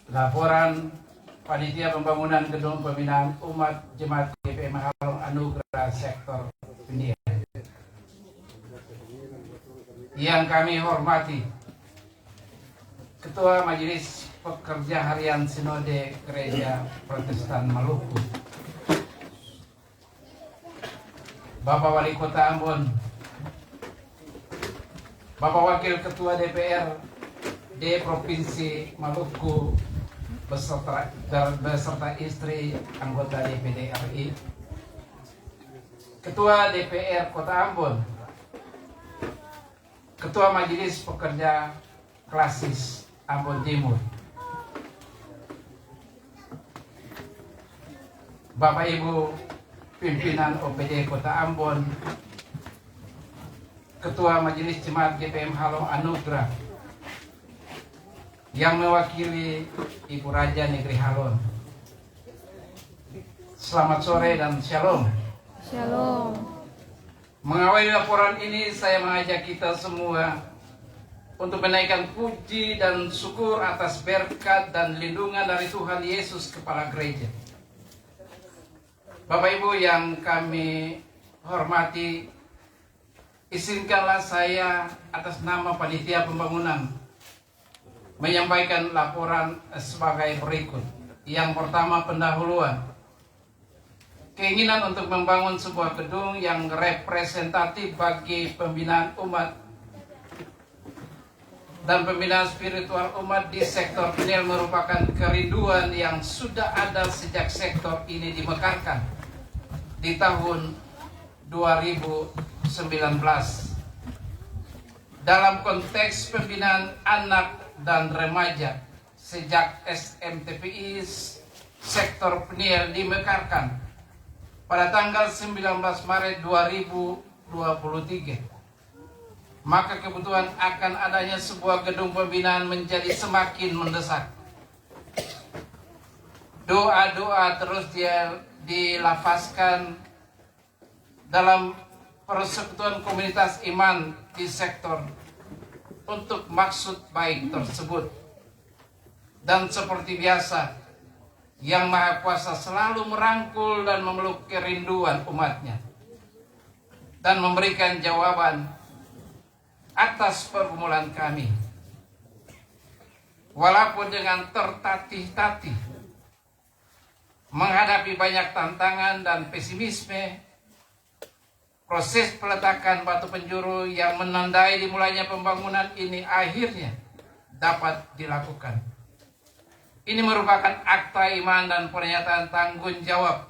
Laporan Panitia Pembangunan Gedung Pembinaan Umat Jemaat GPM Halong Anugerah Sektor Peniel. Yang kami hormati Ketua Majelis Pekerja Harian Sinode Gereja Protestan Maluku, Bapak Wali Kota Ambon, Bapak Wakil Ketua DPRD Provinsi Maluku beserta istri anggota DPD RI, Ketua DPR Kota Ambon, Ketua Majelis Pekerja Klasis Ambon Timur, Bapak Ibu pimpinan OPD Kota Ambon, Ketua Majelis Jemaat GPM Halong Anugerah yang mewakili Ibu Raja Negeri Halong. Selamat sore dan shalom. Shalom. Mengawali laporan ini, saya mengajak kita semua untuk menaikkan puji dan syukur atas berkat dan lindungan dari Tuhan Yesus Kepala Gereja. Bapak Ibu yang kami hormati, izinkanlah saya atas nama Panitia Pembangunan menyampaikan laporan sebagai berikut. Yang pertama, pendahuluan. Keinginan untuk membangun sebuah gedung yang representatif bagi pembinaan umat dan pembinaan spiritual umat di sektor Peniel merupakan kerinduan yang sudah ada sejak sektor ini dimekarkan di tahun 2019 dalam konteks pembinaan anak dan remaja. Sejak SMTPI sektor Peniel dimekarkan pada tanggal 19 Maret 2023, maka kebutuhan akan adanya sebuah gedung pembinaan menjadi semakin mendesak. Doa-doa terus dilafazkan dalam persekutuan komunitas iman di sektor untuk maksud baik tersebut. Dan seperti biasa, Yang Maha Kuasa selalu merangkul dan memeluk kerinduan umatnya dan memberikan jawaban atas pergumulan kami. Walaupun dengan tertatih-tatih menghadapi banyak tantangan dan pesimisme, proses peletakan batu penjuru yang menandai dimulainya pembangunan ini akhirnya dapat dilakukan. Ini merupakan akta iman dan pernyataan tanggung jawab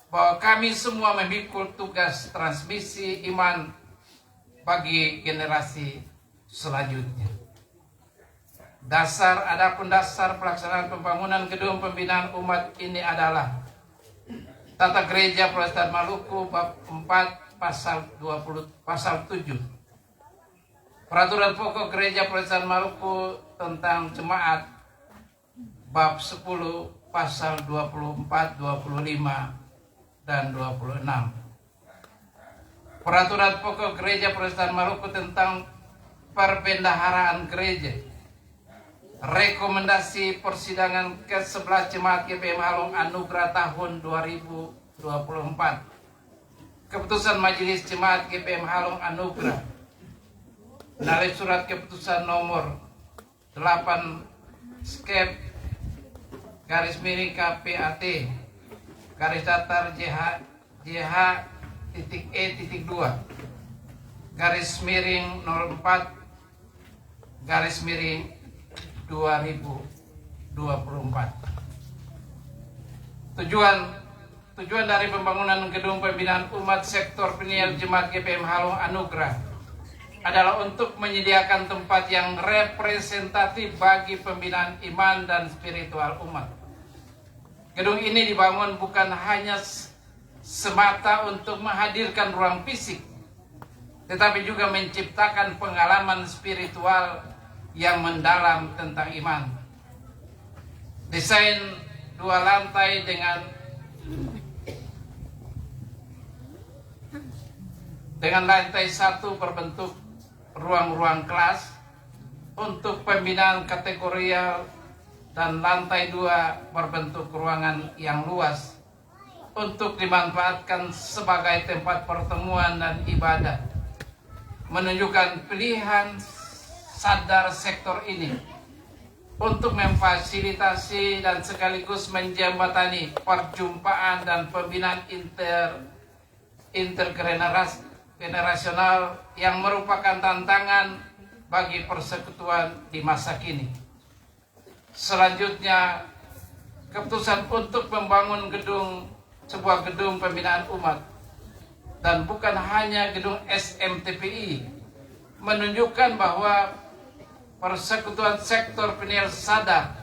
bahwa kami semua memikul tugas transmisi iman bagi generasi selanjutnya. Adapun dasar pelaksanaan pembangunan gedung pembinaan umat ini adalah Tata Gereja Protestan Maluku bab 4 pasal 7. Peraturan pokok Gereja Protestan Maluku tentang jemaat bab 10 pasal 24, 25 dan 26. Peraturan pokok Gereja Protestan Maluku tentang perbendaharaan gereja. Rekomendasi persidangan ke-11 Jemaat GPM Halong Anugerah tahun 2024. Keputusan Majelis Jemaat GPM Halong Anugerah melalui surat keputusan nomor 8 skep /KPAT JH.E.2 /04 2024. Tujuan dari pembangunan gedung pembinaan umat sektor Peniel Jemaat GPM Halong Anugerah adalah untuk menyediakan tempat yang representatif bagi pembinaan iman dan spiritual umat. Gedung ini dibangun bukan hanya semata untuk menghadirkan ruang fisik, tetapi juga menciptakan pengalaman spiritual yang mendalam tentang iman. Desain 2 lantai dengan lantai 1 berbentuk ruang-ruang kelas untuk pembinaan kategorial dan lantai 2 berbentuk ruangan yang luas untuk dimanfaatkan sebagai tempat pertemuan dan ibadah, menunjukkan pilihan sadar sektor ini untuk memfasilitasi dan sekaligus menjembatani perjumpaan dan pembinaan intergenerasional yang merupakan tantangan bagi persekutuan di masa kini. Selanjutnya, keputusan untuk membangun sebuah gedung pembinaan umat dan bukan hanya gedung SMTPI menunjukkan bahwa persekutuan sektor Peniel sadar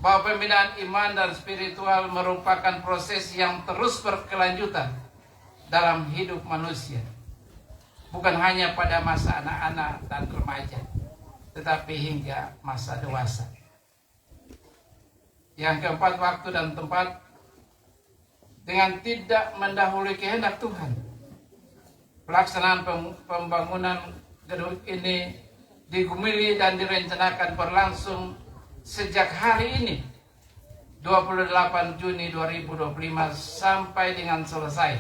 bahwa pembinaan iman dan spiritual merupakan proses yang terus berkelanjutan dalam hidup manusia, bukan hanya pada masa anak-anak dan remaja, tetapi hingga masa dewasa. Yang keempat, waktu dan tempat. Dengan tidak mendahului kehendak Tuhan, pelaksanaan pembangunan gedung ini digumuli dan direncanakan berlangsung sejak hari ini 28 Juni 2025 sampai dengan selesai.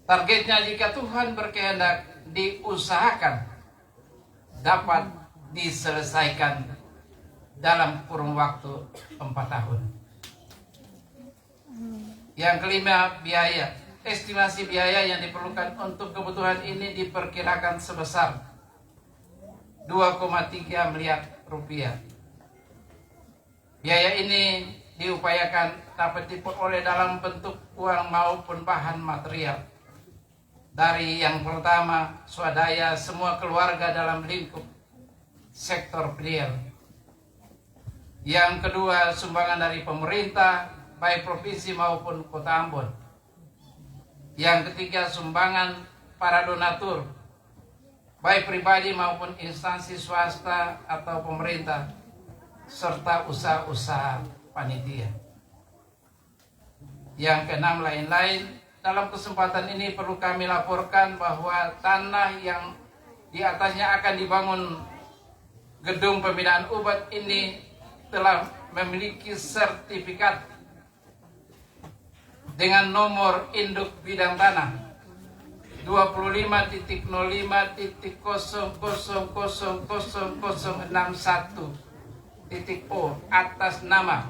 Targetnya jika Tuhan berkehendak diusahakan dapat diselesaikan dalam kurun waktu 4 tahun. Yang kelima, biaya. Estimasi biaya yang diperlukan untuk kebutuhan ini diperkirakan sebesar 2,3 miliar rupiah. Biaya ini diupayakan dapat diperoleh dalam bentuk uang maupun bahan material. Dari yang pertama, swadaya semua keluarga dalam lingkup sektor Peniel. Yang kedua, sumbangan dari pemerintah, baik provinsi maupun kota Ambon. Yang ketiga, sumbangan para donatur, baik pribadi maupun instansi swasta atau pemerintah, serta usaha-usaha panitia. Yang keenam, lain-lain. Dalam kesempatan ini perlu kami laporkan bahwa tanah yang di atasnya akan dibangun gedung pembinaan umat ini telah memiliki sertifikat dengan nomor induk bidang tanah 25.05.000061.o atas nama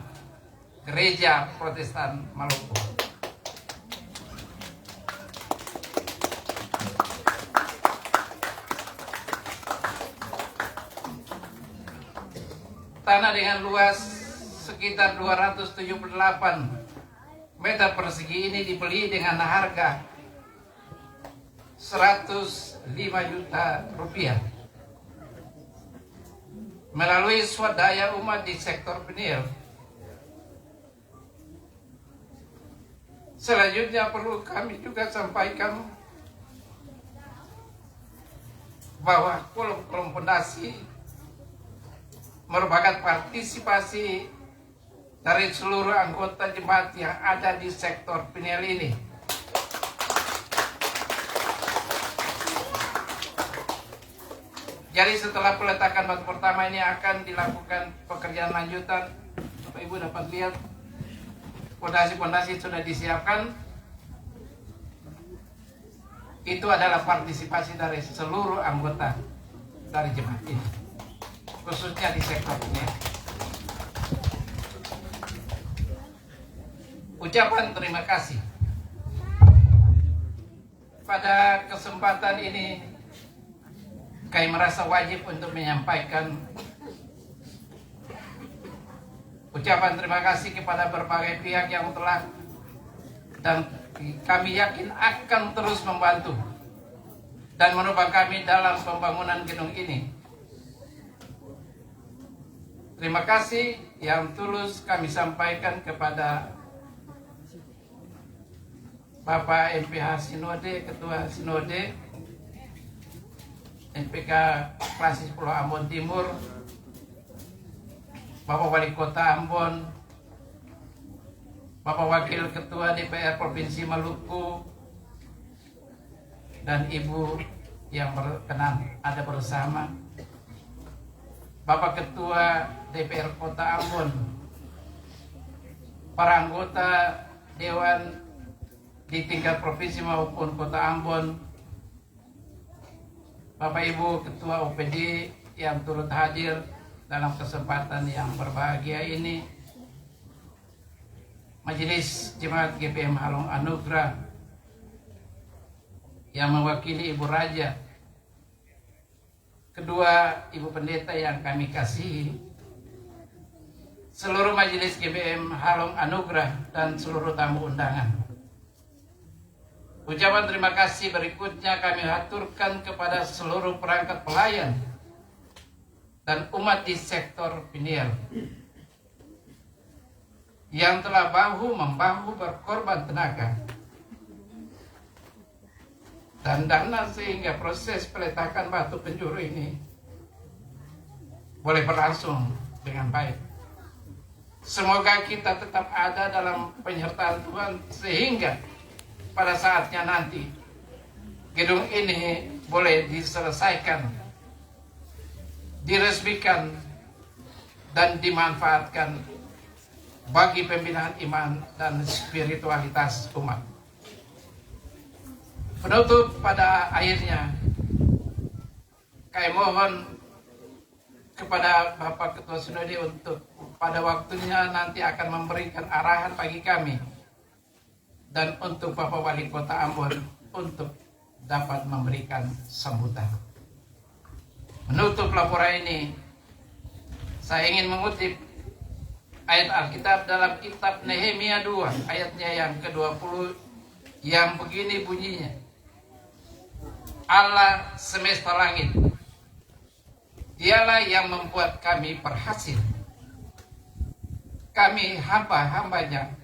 Gereja Protestan Maluku. Tanah dengan luas sekitar 278 meter persegi ini dibeli dengan harga 105 juta rupiah melalui swadaya umat di sektor Peniel. Selanjutnya perlu kami juga sampaikan bahwa kolom fondasi merupakan partisipasi dari seluruh anggota jemaat yang ada di sektor Peniel ini. Jadi setelah peletakan batu pertama ini akan dilakukan pekerjaan lanjutan. Bapak Ibu dapat lihat fondasi-fondasi sudah disiapkan. Itu adalah partisipasi dari seluruh anggota dari jemaat ini, khususnya di sektor Peniel. Ucapan terima kasih. Pada kesempatan ini kami merasa wajib untuk menyampaikan ucapan terima kasih kepada berbagai pihak yang telah dan kami yakin akan terus membantu dan menopang kami dalam pembangunan gedung ini. Terima kasih yang tulus kami sampaikan kepada Bapak MPH Sinode, Ketua Sinode, NPK Klasis Pulau Ambon Timur, Bapak Wali Kota Ambon, Bapak Wakil Ketua DPR Provinsi Maluku, dan Ibu yang berkenan ada bersama, Bapak Ketua DPR Kota Ambon, para anggota Dewan di tingkat provinsi maupun Kota Ambon, Bapak Ibu Ketua OPD yang turut hadir dalam kesempatan yang berbahagia ini, Majelis Jemaat GPM Halong Anugrah yang mewakili Ibu Raja, kedua Ibu Pendeta yang kami kasihi, seluruh Majelis GPM Halong Anugrah dan seluruh tamu undangan. Ucapan terima kasih berikutnya kami haturkan kepada seluruh perangkat pelayan dan umat di sektor Piniel yang telah bahu-membahu berkorban tenaga dan dana sehingga proses peletakan batu penjuru ini boleh berlangsung dengan baik. Semoga kita tetap ada dalam penyertaan Tuhan sehingga pada saatnya nanti gedung ini boleh diselesaikan, diresmikan, dan dimanfaatkan bagi pembinaan iman dan spiritualitas umat. Penutup pada akhirnya, kami mohon kepada Bapak Ketua Sinode untuk pada waktunya nanti akan memberikan arahan bagi kami dan untuk Bapak Wali Kota Ambon untuk dapat memberikan sambutan. Menutup laporan ini, saya ingin mengutip ayat Alkitab dalam kitab Nehemia 2 ayatnya yang ke-20 yang begini bunyinya. Allah semesta langit, Dialah yang membuat kami berhasil. Kami hamba-hambanya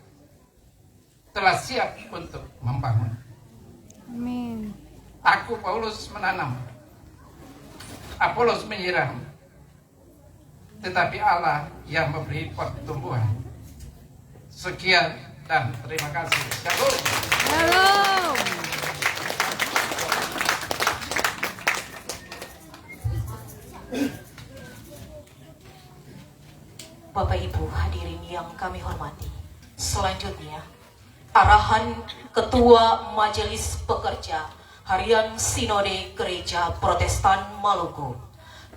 telah siap untuk membangun. Amin. Aku Paulus menanam, Apolos menyiram, tetapi Allah yang memberi pertumbuhan. Sekian dan terima kasih. Shalom. Shalom. Bapak Ibu hadirin yang kami hormati, selanjutnya arahan Ketua Majelis Pekerja Harian Sinode Gereja Protestan Maluku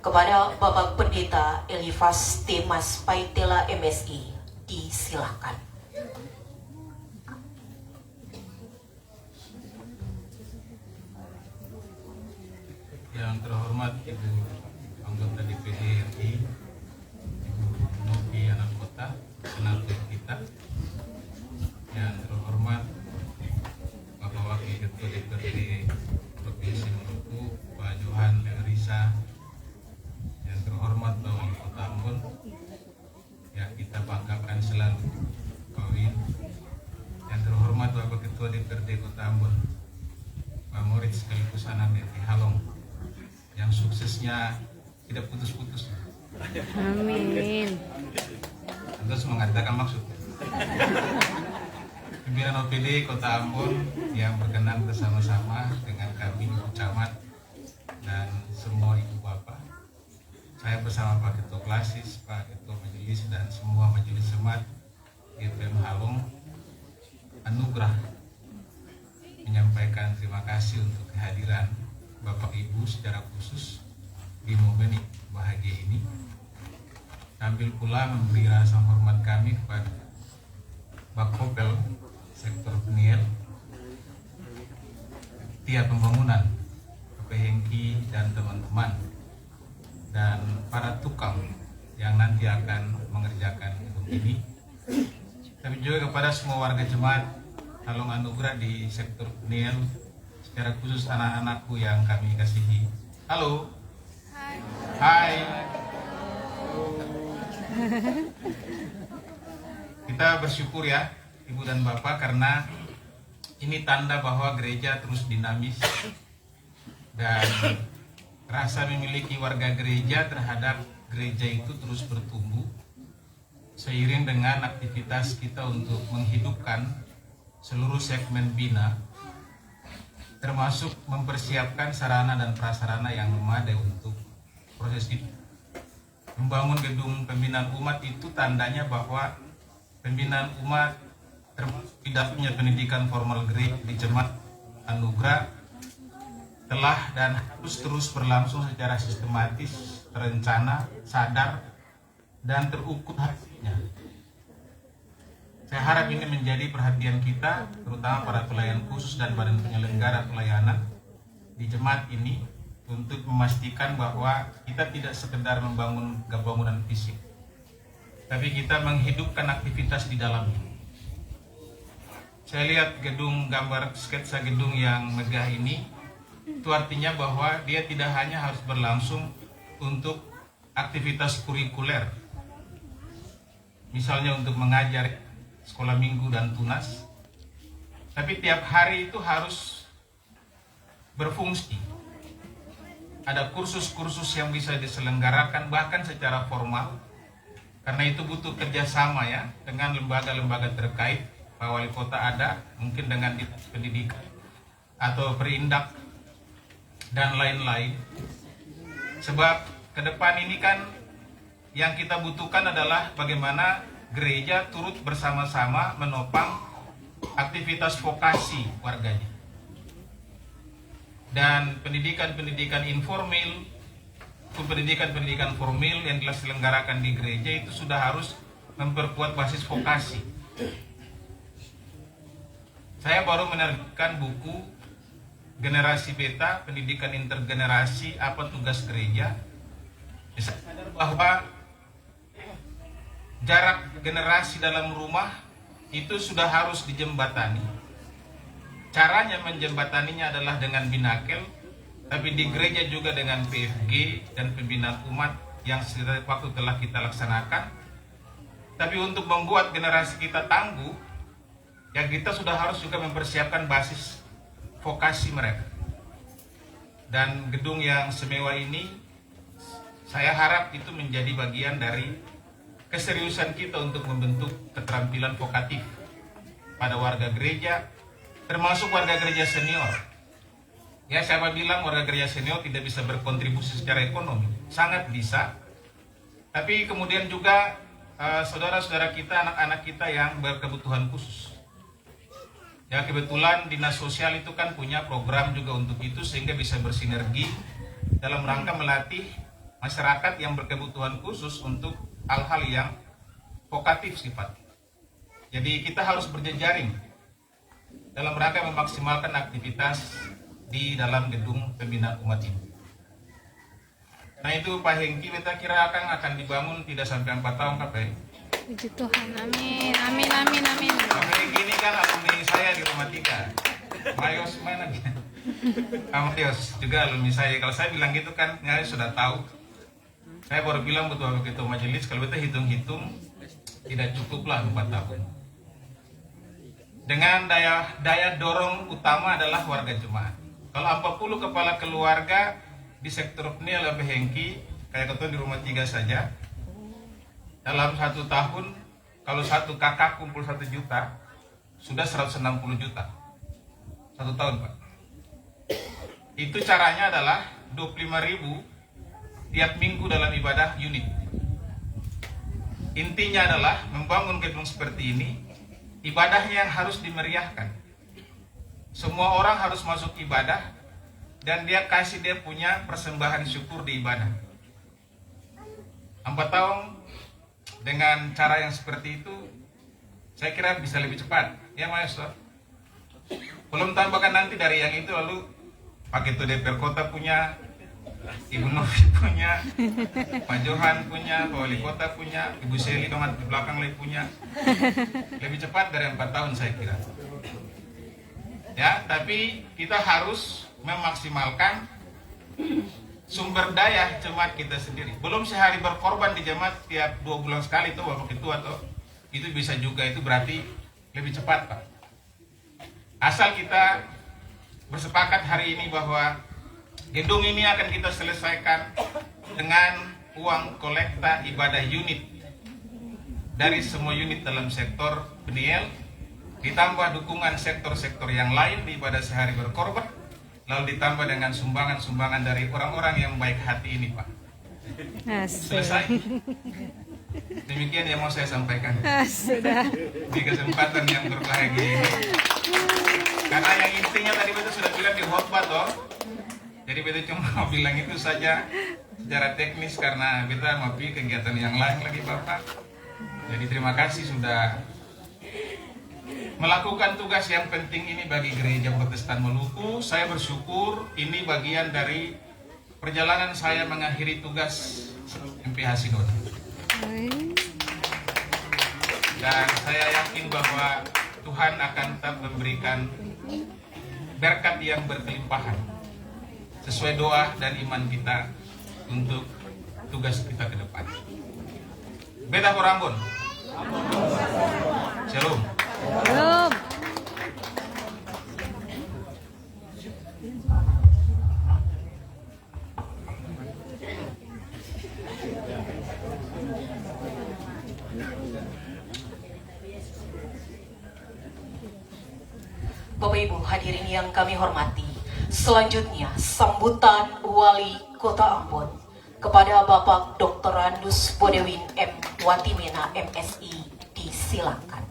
kepada Bapak Pendeta Elifas Temas Paitela MSI disilahkan. Yang terhormat Ibu anggota DPD RI, Ibu Novi Anak Kota, senator kita. Yang terhormat Bapak Wakil Ketua DPRD Provinsi Maluku, Pak Johan Risa. Yang terhormat Bapak Wali Kota Ambon, ya kita banggakan selalu Pak Win. Yang terhormat Bapak Ketua DPRD Kota Ambon, Pak Moritz sekaligus anak dari Halong, yang suksesnya tidak putus-putus. Amin. Terus mengatakan maksud pimpinan OPD Kota Ambon yang berkenan bersama-sama dengan kami Ibu Camat dan semua Ibu Bapak. Saya bersama Pak Ketua Klasis, Pak Ketua Majelis dan semua Majelis Jemaat GPM Halong Anugrah menyampaikan terima kasih untuk kehadiran Bapak Ibu secara khusus di momen bahagia ini. Sambil pula memberi rasa hormat kami kepada Bakopel Sektor Peniel, Tiap Pembangunan, Bapak Hengki dan teman-teman, dan para tukang yang nanti akan mengerjakan gedung ini. Tapi juga kepada semua warga jemaat Halong Anugrah di Sektor Peniel, secara khusus anak-anakku yang kami kasihi. Halo. Hai. Kita bersyukur ya Ibu dan Bapak karena ini tanda bahwa gereja terus dinamis dan rasa memiliki warga gereja terhadap gereja itu terus bertumbuh seiring dengan aktivitas kita untuk menghidupkan seluruh segmen bina, termasuk mempersiapkan sarana dan prasarana yang memadai untuk proses itu. membangun gedung pembinaan umat itu tandanya bahwa pembinaan umat termasuk di dalamnya pendidikan formal grade di Jemaat Anugerah telah dan harus terus berlangsung secara sistematis, terencana, sadar, dan terukur hasilnya. Saya harap ini menjadi perhatian kita, terutama para pelayan khusus dan badan penyelenggara pelayanan di jemaat ini, untuk memastikan bahwa kita tidak sekedar membangun bangunan fisik, tapi kita menghidupkan aktivitas di dalamnya. Saya lihat gambar sketsa gedung yang megah ini, itu artinya bahwa dia tidak hanya harus berlangsung untuk aktivitas kurikuler, misalnya untuk mengajar sekolah minggu dan tunas, tapi tiap hari itu harus berfungsi. Ada kursus-kursus yang bisa diselenggarakan bahkan secara formal, karena itu butuh kerjasama ya dengan lembaga-lembaga terkait. Pak Wali Kota ada, mungkin dengan dinas pendidikan atau perindak dan lain-lain. Sebab ke depan ini kan yang kita butuhkan adalah bagaimana gereja turut bersama-sama menopang aktivitas vokasi warganya. Dan pendidikan-pendidikan informal, pendidikan-pendidikan formal yang diselenggarakan di gereja itu sudah harus memperkuat basis vokasi. Saya baru menerbitkan buku Generasi Beta, Pendidikan Intergenerasi, Apa Tugas Gereja. Saya sadar bahwa jarak generasi dalam rumah itu sudah harus dijembatani. Caranya menjembataninya adalah dengan binakel, tapi di gereja juga dengan PFG dan pembinaan umat yang waktu telah kita laksanakan. Tapi untuk membuat generasi kita tangguh, ya kita sudah harus juga mempersiapkan basis vokasi mereka. Dan gedung yang semewah ini, saya harap itu menjadi bagian dari keseriusan kita untuk membentuk keterampilan vokatif pada warga gereja, termasuk warga gereja senior. Ya, siapa bilang warga gereja senior tidak bisa berkontribusi secara ekonomi? Sangat bisa. Tapi kemudian juga saudara-saudara kita, anak-anak kita yang berkebutuhan khusus. Ya, kebetulan Dinas Sosial itu kan punya program juga untuk itu, sehingga bisa bersinergi dalam rangka melatih masyarakat yang berkebutuhan khusus untuk hal-hal yang vokatif sifatnya. Jadi kita harus berjejaring dalam rangka memaksimalkan aktivitas di dalam gedung pembinaan umat ini. Nah itu Pak Hengki, kita kira akan dibangun tidak sampai 4 tahun Pak. Puji Tuhan, amin, amin, amin, amin. Pak Hengki ini kan alumni saya di Rumah Tika. Mayos mana dia? Mayos juga alumni saya. Kalau saya bilang gitu kan, ya sudah tahu. Saya baru bilang betul begitu majelis, kalau kita hitung-hitung tidak cukuplah 4 tahun. Dengan daya dorong utama adalah warga jemaat. Kalau 40 kepala keluarga di sektor penil lebih Hengki, kayak ketua di Rumah Tiga saja, dalam 1 tahun, kalau satu kakak kumpul 1 juta, sudah 160 juta. 1 tahun Pak. Itu caranya adalah 25.000 tiap minggu dalam ibadah unit. Intinya adalah membangun gedung seperti ini, ibadahnya yang harus dimeriahkan. Semua orang harus masuk ibadah dan dia punya persembahan syukur di ibadah. 4 tahun dengan cara yang seperti itu, saya kira bisa lebih cepat. Ya Maestro. Belum tambahkan nanti dari yang itu, lalu Pak Ketua DPR Kota punya, Ibu Novi punya, Pak Johan punya, Pak Wali Kota punya, Ibu Seli doang di belakang lagi punya. Lebih cepat dari 4 tahun saya kira. Ya, tapi kita harus memaksimalkan sumber daya jemaat kita sendiri. Belum sehari berkorban di jemaat tiap 2 bulan sekali itu Bapak Ketua, atau itu bisa juga, itu berarti lebih cepat Pak. Asal kita bersepakat hari ini bahwa gedung ini akan kita selesaikan dengan uang kolekta ibadah unit dari semua unit dalam sektor Peniel, ditambah dukungan sektor-sektor yang lain di ibadah sehari berkorban, lalu ditambah dengan sumbangan-sumbangan dari orang-orang yang baik hati ini Pak. Selesai. Demikian yang mau saya sampaikan Sudah. di kesempatan yang berbahagia ini. Karena yang intinya tadi betul sudah bilang di khotbah toh. Jadi betul cuma mau bilang itu saja secara teknis karena kita mau pergi kegiatan yang lain lagi Bapak. Jadi terima kasih sudah melakukan tugas yang penting ini bagi Gereja Protestan Maluku. Saya bersyukur ini bagian dari perjalanan saya mengakhiri tugas MPH Sinode. Dan saya yakin bahwa Tuhan akan tetap memberikan berkat yang berkelimpahan sesuai doa dan iman kita untuk tugas kita ke depan. Beta Korambon. Shalom. Belum. Bapak Ibu hadirin yang kami hormati, selanjutnya sambutan Wali Kota Ambon kepada Bapak Dr. Randus Bodewin M. Watimena MSI disilakan.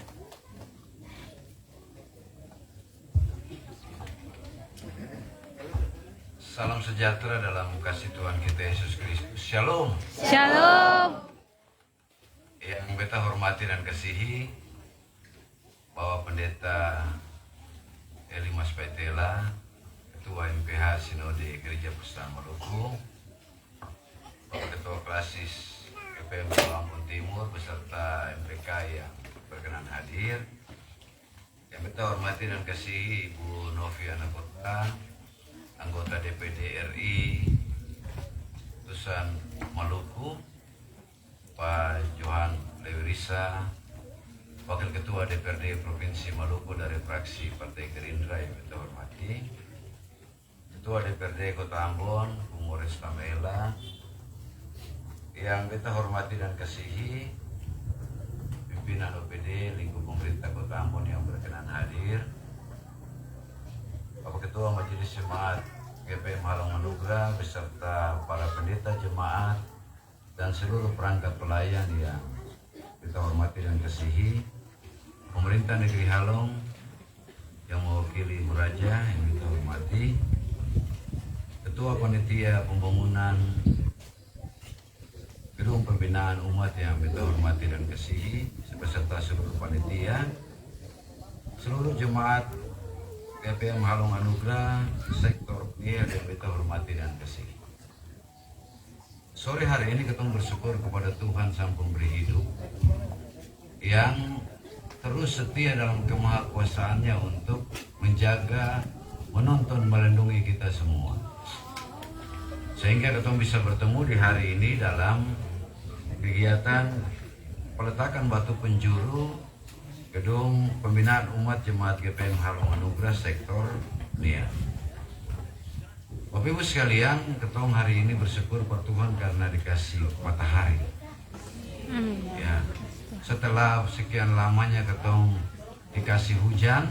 Salam sejahtera dalam kasih Tuhan kita Yesus Kristus. Shalom. Shalom. Yang beta hormati dan kasihi Bapak Pendeta Elimas Paitela, Ketua MPH Sinode Gereja Protestan Maluku, Bapak Ketua Klasis KPM Lampung Timur beserta MPK yang berkenan hadir. Yang beta hormati dan kasihi Ibu Novi Anakota, anggota DPD RI Utusan Maluku, Pak Johan Lewirisa, Wakil Ketua DPRD Provinsi Maluku dari fraksi Partai Gerindra yang kita hormati, Ketua DPRD Kota Ambon, Bung Mores Tamela, yang kita hormati dan kasihi pimpinan OPD lingkup pemerintah Kota Ambon yang berkenan hadir, Bapak Ketua Majelis Jemaat GPM Halong Anugrah beserta para pendeta jemaat dan seluruh perangkat pelayan yang kita hormati dan kasihi, pemerintah negeri Halong yang mewakili Ibu Raja yang kita hormati, Ketua Panitia Pembangunan Gedung Pembinaan Umat yang kita hormati dan kasihi, beserta seluruh panitia, seluruh jemaat GPM Halong Anugrah sektor PNIL yang kita hormati dan kasihi. Sore hari ini kita bersyukur kepada Tuhan Sang Pemberi Hidup yang terus setia dalam kemahakuasaannya untuk menjaga, menonton, melindungi kita semua. Sehingga kita bisa bertemu di hari ini dalam kegiatan peletakan batu penjuru Gedung Pembinaan Umat Jemaat GPM Halong Anugrah sektor PNIL. Bapak Ibu sekalian, ketong hari ini bersyukur pada Tuhan karena dikasih matahari. Ya, setelah sekian lamanya ketong dikasih hujan,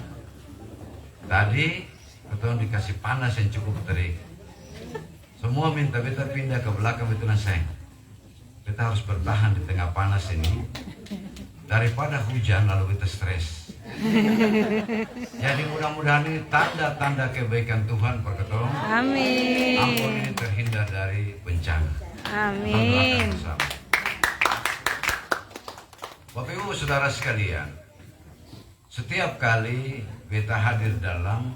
tadi ketong dikasih panas yang cukup terik. Semua minta beta pindah ke belakang betul sayang. Kita harus bertahan di tengah panas ini daripada hujan lalu kita stres. Jadi mudah-mudahan ini tanda-tanda kebaikan Tuhan per ketong. Amin. Ambon ini terhindar dari bencana. Amin. Bapak Ibu Saudara sekalian, setiap kali beta hadir dalam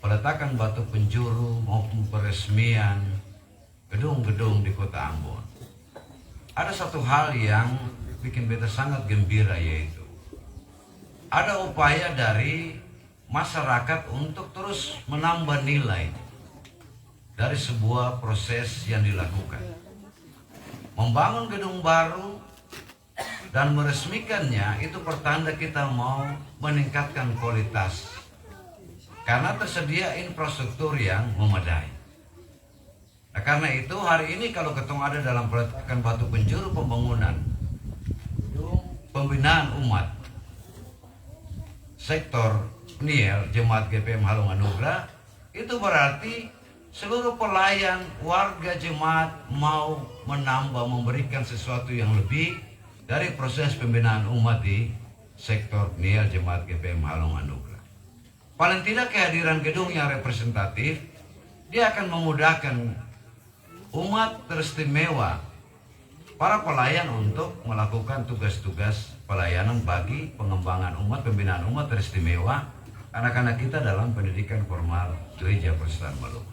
peletakan batu penjuru maupun peresmian gedung-gedung di Kota Ambon, ada satu hal yang bikin beta sangat gembira, yaitu ada upaya dari masyarakat untuk terus menambah nilai dari sebuah proses yang dilakukan. Membangun gedung baru dan meresmikannya itu pertanda kita mau meningkatkan kualitas karena tersedia infrastruktur yang memadai. Nah, karena itu hari ini kalau ketong ada dalam peletakan batu penjuru pembangunan pembinaan umat sektor PNIL Jemaat GPM Halong Anugrah, itu berarti seluruh pelayan, warga jemaat mau menambah, memberikan sesuatu yang lebih dari proses pembinaan umat di sektor PNIL Jemaat GPM Halong Anugrah. Paling tidak kehadiran gedung yang representatif, dia akan memudahkan umat teristimewa, para pelayan untuk melakukan tugas-tugas pelayanan bagi pengembangan umat, pembinaan umat teristimewa anak-anak kita dalam pendidikan formal Gereja Protestan Maluku.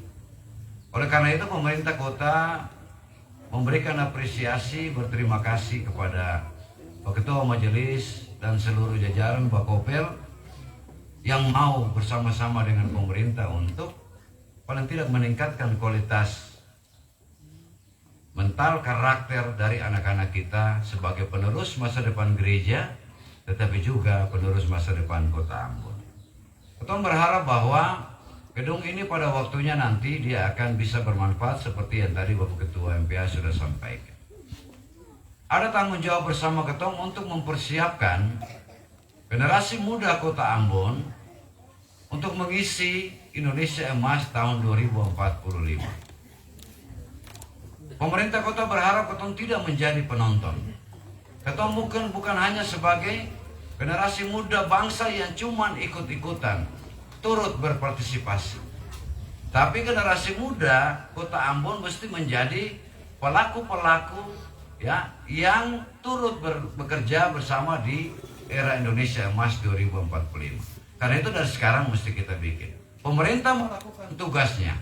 Oleh karena itu pemerintah kota memberikan apresiasi, berterima kasih kepada Pak Ketua Majelis dan seluruh jajaran Bakopel yang mau bersama-sama dengan pemerintah untuk paling tidak meningkatkan kualitas mental karakter dari anak-anak kita sebagai penerus masa depan gereja, tetapi juga penerus masa depan Kota Ambon. Kita berharap bahwa gedung ini pada waktunya nanti dia akan bisa bermanfaat seperti yang tadi Bapak Ketua MPA sudah sampaikan. Ada tanggung jawab bersama Ketong untuk mempersiapkan generasi muda Kota Ambon untuk mengisi Indonesia Emas tahun 2045. Pemerintah kota berharap Ketong tidak menjadi penonton. Ketong bukan hanya sebagai generasi muda bangsa yang cuman ikut-ikutan, turut berpartisipasi. Tapi generasi muda Kota Ambon mesti menjadi pelaku-pelaku ya yang turut bekerja bersama di era Indonesia Emas 2045. Karena itu dari sekarang mesti kita bikin. Pemerintah melakukan tugasnya.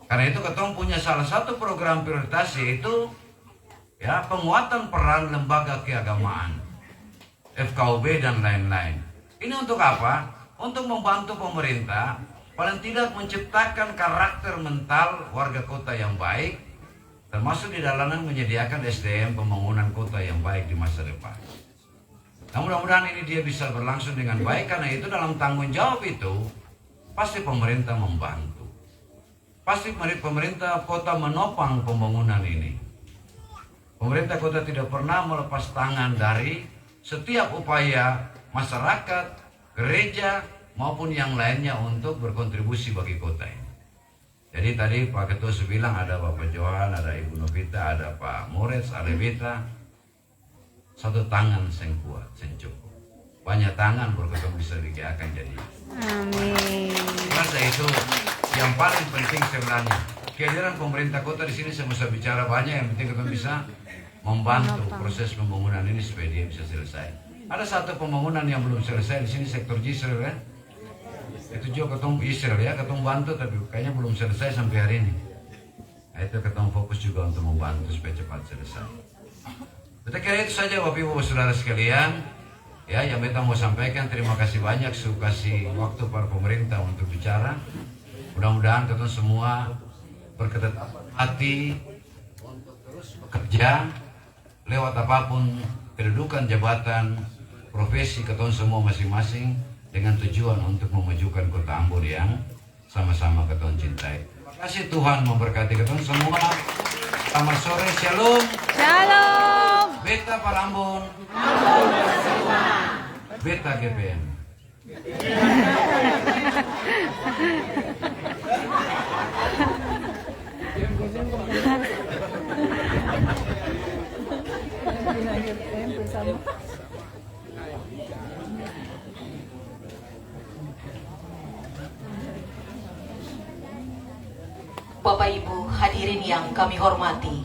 Karena itu Ketong punya salah satu program prioritas yaitu ya penguatan peran lembaga keagamaan, FKUB dan lain-lain. Ini untuk apa? Untuk membantu pemerintah paling tidak menciptakan karakter mental warga kota yang baik, termasuk di dalamnya menyediakan SDM pembangunan kota yang baik di masa depan. Nah, mudah-mudahan ini dia bisa berlangsung dengan baik. Karena itu dalam tanggung jawab itu pasti pemerintah membantu. Pasti pemerintah kota menopang pembangunan ini. Pemerintah kota tidak pernah melepas tangan dari setiap upaya masyarakat, gereja, maupun yang lainnya untuk berkontribusi bagi kota ini. Jadi tadi Pak Ketua bilang ada Bapak Johan, ada Ibu Novita, ada Pak Moritz, Alevita. Satu tangan yang kuat, yang cukup. Banyak tangan berketemu bisa digerakkan jadi. Amin. Rasa itu yang paling penting sebenarnya. Kehadiran pemerintah kota di sini saya bisa bicara banyak. Yang penting kita bisa membantu proses pembangunan ini supaya dia bisa selesai. Ada satu pembangunan yang belum selesai di sini sektor Israel ya. Itu juga ketemu Israel ya, ketemu bantu tapi kayaknya belum selesai sampai hari ini. Nah, itu ketemu fokus juga untuk membantu supaya cepat selesai. Kita kira itu saja Bapak Ibu Saudara sekalian. Ya, yang kita mau sampaikan terima kasih banyak sudah kasih waktu para pemerintah untuk bicara. Mudah-mudahan kita semua berketat hati untuk terus bekerja lewat apapun kedudukan jabatan profesi kita semua masing-masing dengan tujuan untuk memajukan Kota Ambon yang sama-sama kita cintai. Terima kasih, Tuhan memberkati kita semua. Selamat sore, shalom. Shalom. Beta Parambon. Beta GPM. Bapak Ibu hadirin yang kami hormati,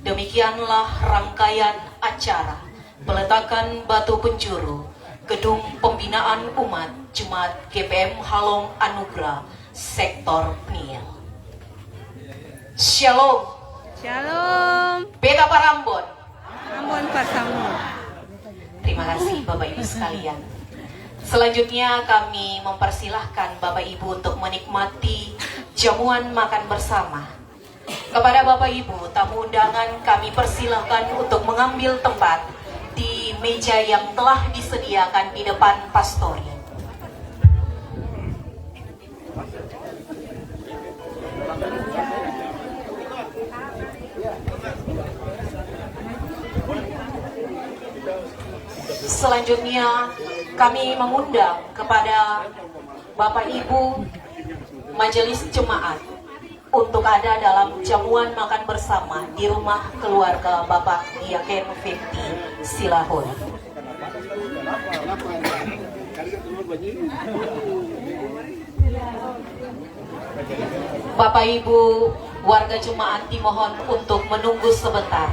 demikianlah rangkaian acara peletakan batu penjuru Gedung Pembinaan Umat Jemaat GPM Halong Anugrah Sektor PNIL. Shalom. Shalom. Beta Parambon. Ambon Pasamu. Terima kasih Bapak Ibu sekalian. Selanjutnya kami mempersilahkan Bapak Ibu untuk menikmati jamuan makan bersama. Kepada Bapak Ibu tamu undangan kami persilahkan untuk mengambil tempat di meja yang telah disediakan di depan pastori. Selanjutnya kami mengundang kepada Bapak Ibu Majelis Jemaat untuk ada dalam jamuan makan bersama di rumah keluarga Bapak Yaken Fekti Silahun. Bapak Ibu warga jemaat dimohon untuk menunggu sebentar.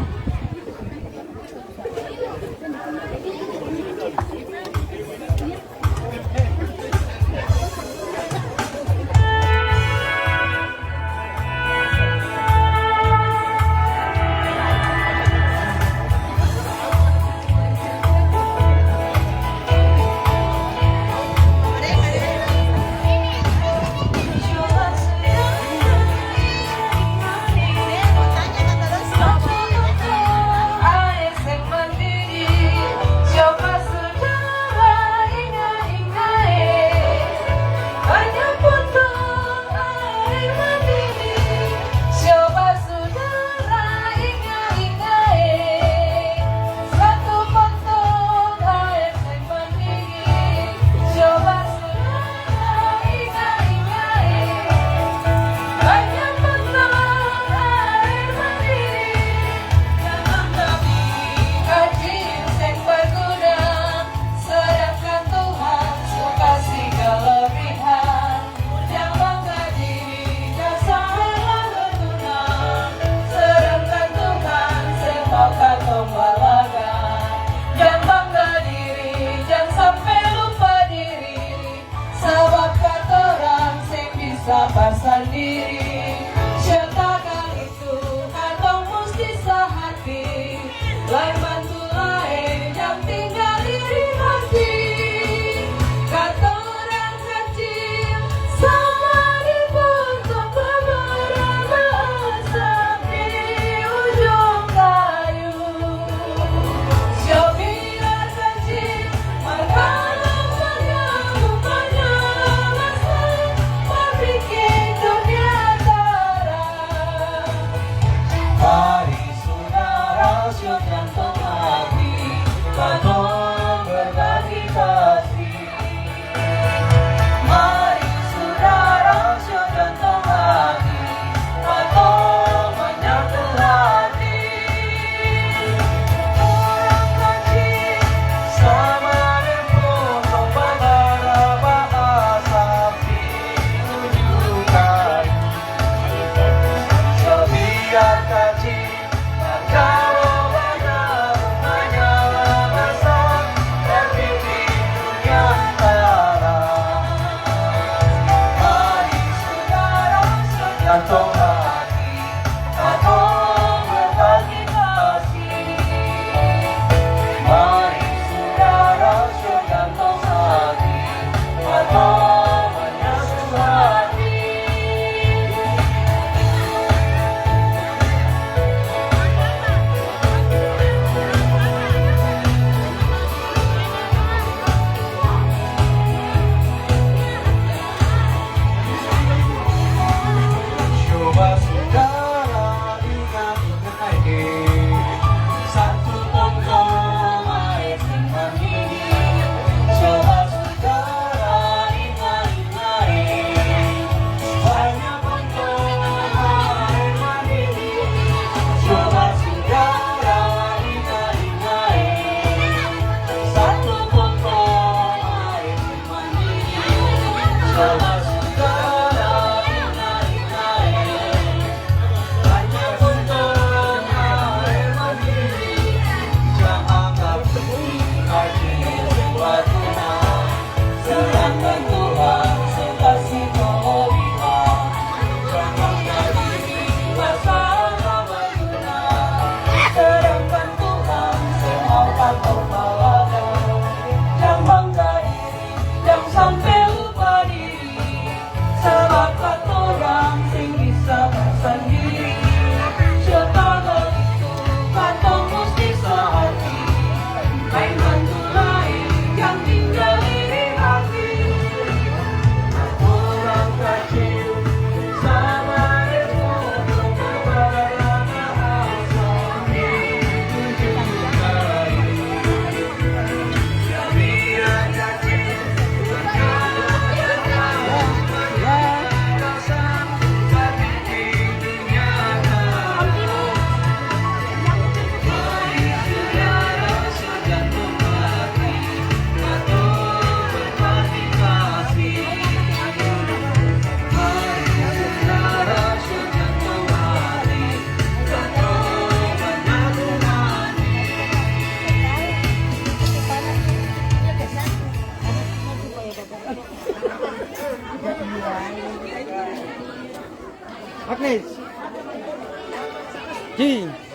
Ji.